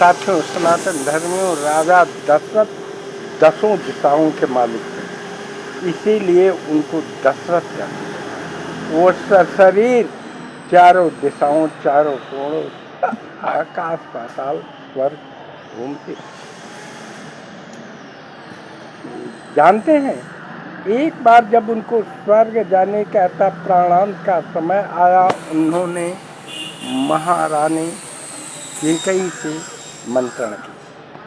साथियों, सनातन धर्मियों, राजा दशरथ दसों दिशाओं के मालिक थे, इसीलिए उनको दशरथ कहते हैं। वो शरीर चारों दिशाओं, चारों कोणों, आकाश पाताल स्वर्ग घूमते। जानते हैं, एक बार जब उनको स्वर्ग जाने का था, प्राणांत का समय आया, उन्होंने महारानी कैकेयी से मंत्रण की।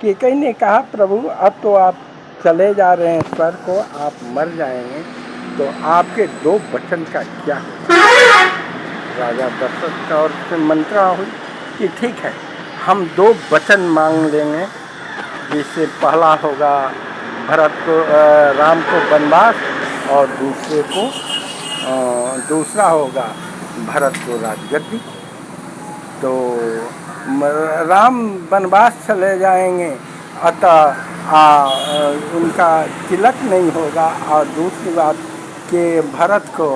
कैकेयी ने कहा, प्रभु अब तो आप चले जा रहे हैं स्वर्ग को, आप मर जाएंगे, तो आपके दो वचन का क्या होगा। राजा दशरथ का और से मंत्रणा हुई कि ठीक है, हम दो वचन मांग लेंगे, जिससे पहला होगा भरत को राम को वनवास, और दूसरा होगा भरत को राजगद्दी। तो राम वनवास चले जाएंगे, अतः उनका तिलक नहीं होगा, और दूसरी बात कि भरत को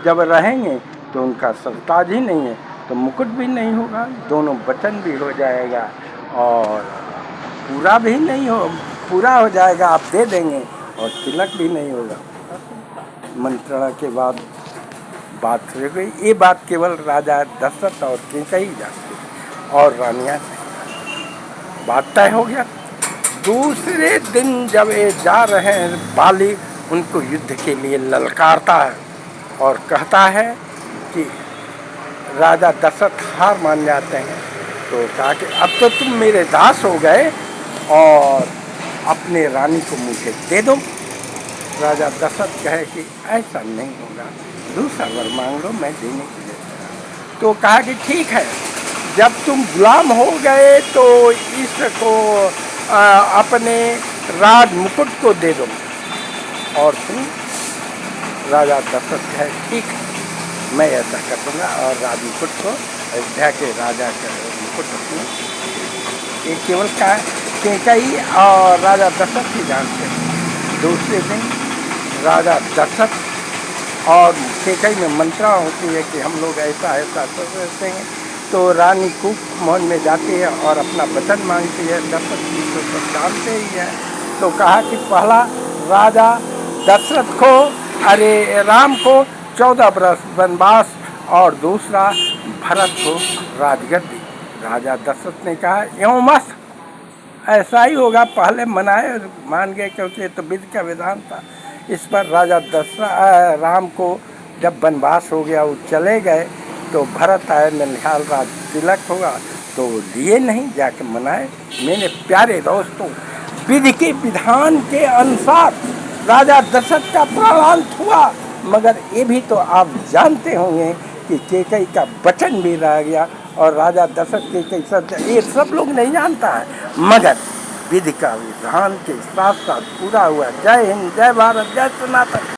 जब रहेंगे तो उनका सरताज ही नहीं है, तो मुकुट भी नहीं होगा, दोनों वचन भी हो जाएगा, और पूरा हो जाएगा, आप दे देंगे, और तिलक भी नहीं होगा। मंत्रणा के बाद बात हो गई। ये बात केवल राजा दशरथ और कैकेयी जानते, और रानियां नहीं। बात तय हो गया। दूसरे दिन जब ये जा रहे हैं, बाली उनको युद्ध के लिए ललकारता है और कहता है कि राजा दशरथ हार मान जाते हैं, तो कहा कि अब तो तुम मेरे दास हो गए, और अपने रानी को मुझे दे दो। राजा दशरथ कहे कि ऐसा नहीं होगा, दूसरा वर मांग लो, मैं देने के लिए। तो कहा कि ठीक है, जब तुम गुलाम हो गए तो इसको अपने राज मुकुट को दे दो। और तुम राजा दशरथ कहे ठीक है, मैं ऐसा कर दूंगा, और राज मुकुट को अयोध्या के राजा का मुकुट अपने, ये केवल कैकेयी और राजा दशरथ ही जानते हैं। दूसरे दिन राजा दशरथ और कैकेयी में मंत्रणा होती है कि हम लोग ऐसा करते हैं, तो रानी कूप महल में जाती है और अपना वचन मांगती है। दशरथ जी तो सब जानते ही है, तो कहा कि पहला राजा दशरथ को, राम को 14 वर्ष वनवास, और दूसरा भरत को राजगद्दी। राजा दशरथ ने कहा यूँ मस्त, ऐसा ही होगा, पहले मान गए, क्योंकि ये तो विधि का विधान था। इस पर राजा राम को जब वनवास हो गया, वो चले गए, तो भरत आए, ननिहाल राज तिलक होगा, तो वो लिए नहीं, जाके मनाए। मेरे प्यारे दोस्तों, विधि के विधान के अनुसार राजा दशरथ का प्राणांत हुआ, मगर ये भी तो आप जानते होंगे कि कैकेयी का वचन भी रह गया, और राजा दशरथ कैकेयी ये सब लोग नहीं जानता है, मगर विधि का विधान के साथ साथ पूरा हुआ। जय हिंद, जय भारत, जय सनातन।